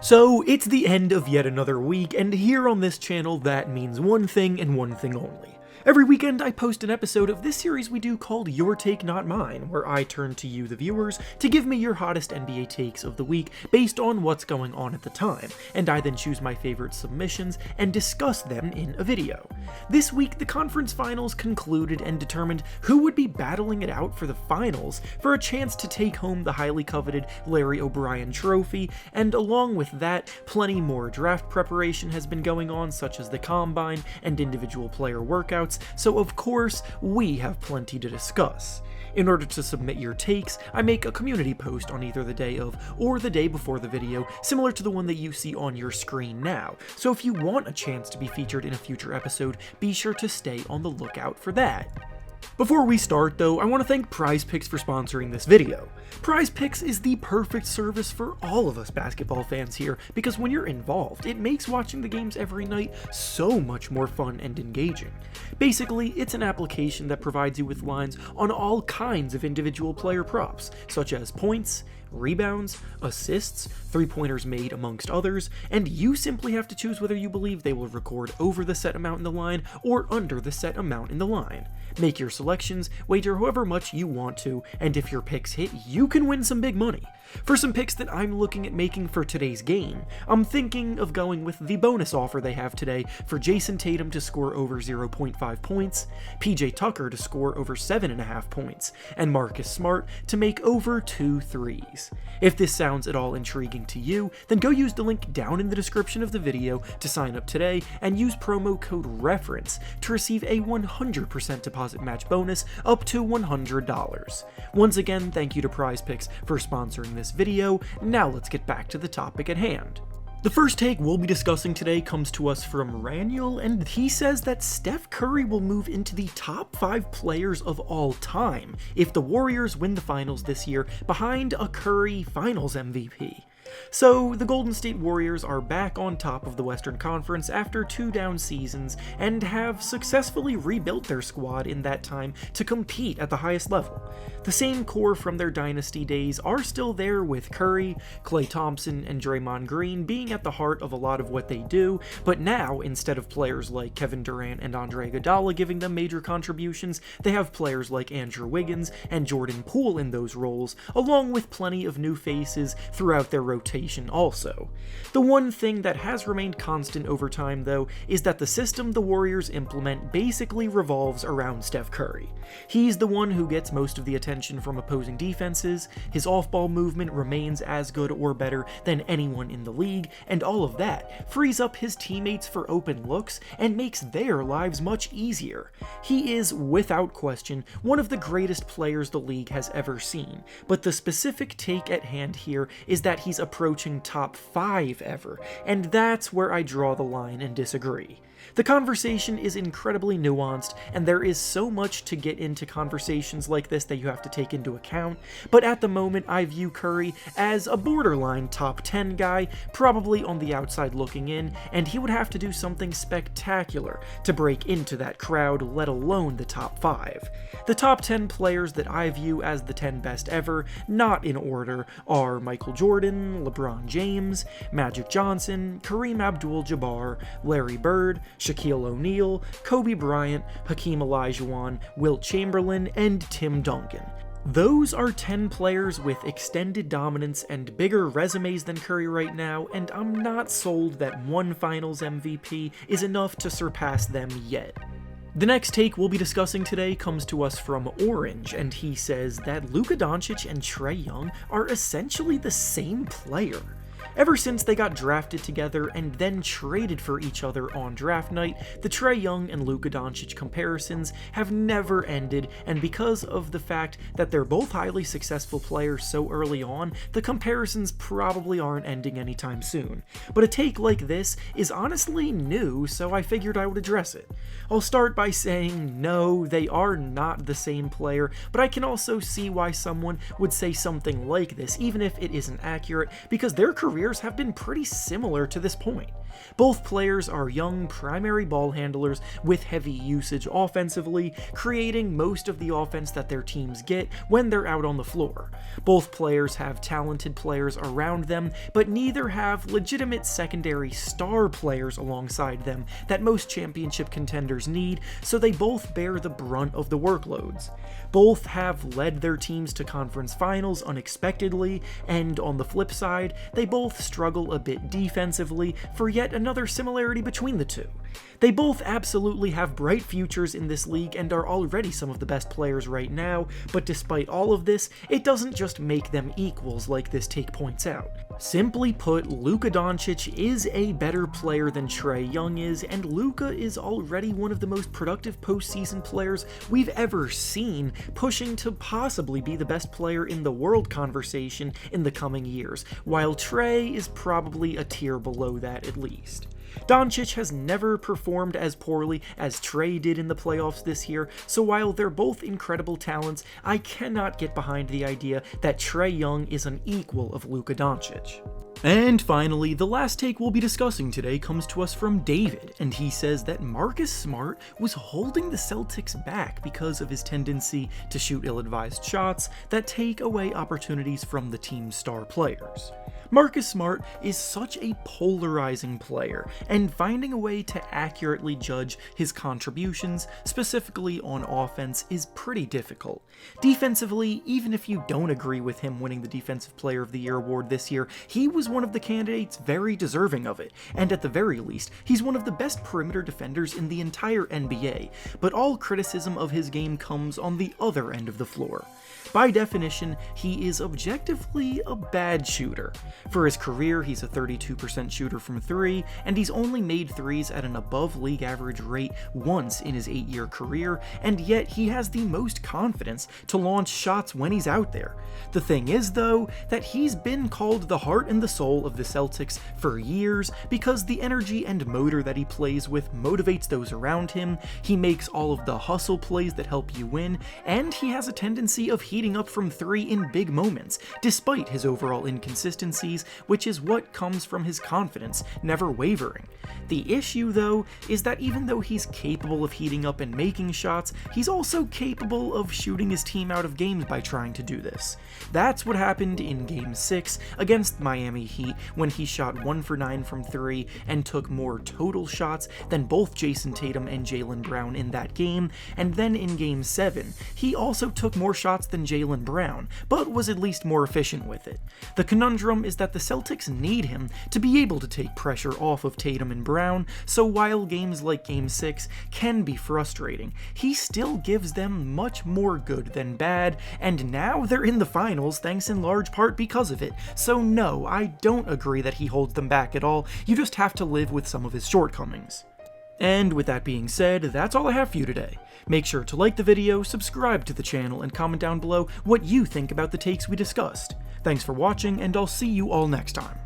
So it's the end of yet another week, and here on this channel that means one thing and one thing only. Every weekend I post an episode of this series we do called Your Take Not Mine, where I turn to you the viewers to give me your hottest NBA takes of the week based on what's going on at the time, and I then choose my favorite submissions and discuss them in a video. This week the conference finals concluded and determined who would be battling it out for the finals for a chance to take home the highly coveted Larry O'Brien trophy, and along with that, plenty more draft preparation has been going on, such as the combine and individual player workouts, so of course, we have plenty to discuss. In order to submit your takes, I make a community post on either the day of or the day before the video, similar to the one that you see on your screen now, so if you want a chance to be featured in a future episode, be sure to stay on the lookout for that. Before we start though, I want to thank PrizePicks for sponsoring this video. PrizePicks is the perfect service for all of us basketball fans here, because when you're involved, it makes watching the games every night so much more fun and engaging. Basically, it's an application that provides you with lines on all kinds of individual player props, such as points, rebounds, assists, three-pointers made amongst others, and you simply have to choose whether you believe they will record over the set amount in the line or under the set amount in the line. Make your selections, wager however much you want to, and if your picks hit, you can win some big money. For some picks that I'm looking at making for today's game, I'm thinking of going with the bonus offer they have today for Jason Tatum to score over 0.5 points, PJ Tucker to score over 7.5 points, and Marcus Smart to make over 2 threes. If this sounds at all intriguing to you, then go use the link down in the description of the video to sign up today and use promo code REFERENCE to receive a 100% deposit match bonus up to $100. Once again, thank you to PrizePicks for sponsoring this video. Now let's get back to the topic at hand. The first take we'll be discussing today comes to us from Raniel, and he says that Steph Curry will move into the top 5 players of all time if the Warriors win the finals this year, behind a Curry Finals MVP. So, the Golden State Warriors are back on top of the Western Conference after 2 down seasons and have successfully rebuilt their squad in that time to compete at the highest level. The same core from their dynasty days are still there, with Curry, Klay Thompson, and Draymond Green being at the heart of a lot of what they do, but now, instead of players like Kevin Durant and Andre Iguodala giving them major contributions, they have players like Andrew Wiggins and Jordan Poole in those roles, along with plenty of new faces throughout their rotation also. The one thing that has remained constant over time though is that the system the Warriors implement basically revolves around Steph Curry. He's the one who gets most of the attention from opposing defenses, his off-ball movement remains as good or better than anyone in the league, and all of that frees up his teammates for open looks and makes their lives much easier. He is, without question, one of the greatest players the league has ever seen, but the specific take at hand here is that he's approaching top 5 ever, and that's where I draw the line and disagree. The conversation is incredibly nuanced, and there is so much to get into conversations like this that you have to take into account, but at the moment I view Curry as a borderline top 10 guy, probably on the outside looking in, and he would have to do something spectacular to break into that crowd, let alone the top 5. The top 10 players that I view as the 10 best ever, not in order, are Michael Jordan, LeBron James, Magic Johnson, Kareem Abdul-Jabbar, Larry Bird, Shaquille O'Neal, Kobe Bryant, Hakeem Olajuwon, Wilt Chamberlain, and Tim Duncan. Those are 10 players with extended dominance and bigger resumes than Curry right now, and I'm not sold that one Finals MVP is enough to surpass them yet. The next take we'll be discussing today comes to us from Orange, and he says that Luka Doncic and Trae Young are essentially the same player. Ever since they got drafted together and then traded for each other on draft night, the Trae Young and Luka Doncic comparisons have never ended, and because of the fact that they're both highly successful players so early on, the comparisons probably aren't ending anytime soon. But a take like this is honestly new, so I figured I would address it. I'll start by saying no, they are not the same player, but I can also see why someone would say something like this, even if it isn't accurate, because their careers players have been pretty similar to this point. Both players are young primary ball handlers with heavy usage offensively, creating most of the offense that their teams get when they're out on the floor. Both players have talented players around them, but neither have legitimate secondary star players alongside them that most championship contenders need, so they both bear the brunt of the workloads. Both have led their teams to conference finals unexpectedly, and on the flip side, they both struggle a bit defensively for yet another similarity between the two. They both absolutely have bright futures in this league and are already some of the best players right now, but despite all of this, it doesn't just make them equals like this take points out. Simply put, Luka Doncic is a better player than Trae Young is, and Luka is already one of the most productive postseason players we've ever seen, pushing to possibly be the best player in the world conversation in the coming years, while Trae is probably a tier below that at least. Doncic has never performed as poorly as Trae did in the playoffs this year, so while they're both incredible talents, I cannot get behind the idea that Trae Young is an equal of Luka Doncic. And finally, the last take we'll be discussing today comes to us from David, and he says that Marcus Smart was holding the Celtics back because of his tendency to shoot ill-advised shots that take away opportunities from the team's star players. Marcus Smart is such a polarizing player, and finding a way to accurately judge his contributions, specifically on offense, is pretty difficult. Defensively, even if you don't agree with him winning the Defensive Player of the Year award this year, he was one of the candidates very deserving of it, and at the very least, he's one of the best perimeter defenders in the entire NBA, but all criticism of his game comes on the other end of the floor. By definition, he is objectively a bad shooter. For his career, he's a 32% shooter from 3, and he's only made threes at an above league average rate once in his 8-year career, and yet he has the most confidence to launch shots when he's out there. The thing is, though, that he's been called the heart and the soul of the Celtics for years because the energy and motor that he plays with motivates those around him, he makes all of the hustle plays that help you win, and he has a tendency of heating up from 3 in big moments, despite his overall inconsistencies, which is what comes from his confidence never wavering. The issue, though, is that even though he's capable of heating up and making shots, he's also capable of shooting his team out of games by trying to do this. That's what happened in Game 6 against Miami Heat when he shot 1 for 9 from 3 and took more total shots than both Jason Tatum and Jaylen Brown in that game, and then in Game 7, he also took more shots than Jaylen Brown, but was at least more efficient with it. The conundrum is that the Celtics need him to be able to take pressure off of Tatum and Brown, so while games like Game 6 can be frustrating, he still gives them much more good than bad, and now they're in the finals thanks in large part because of it, so no, I don't agree that he holds them back at all, you just have to live with some of his shortcomings. And with that being said, that's all I have for you today. Make sure to like the video, subscribe to the channel, and comment down below what you think about the takes we discussed. Thanks for watching, and I'll see you all next time.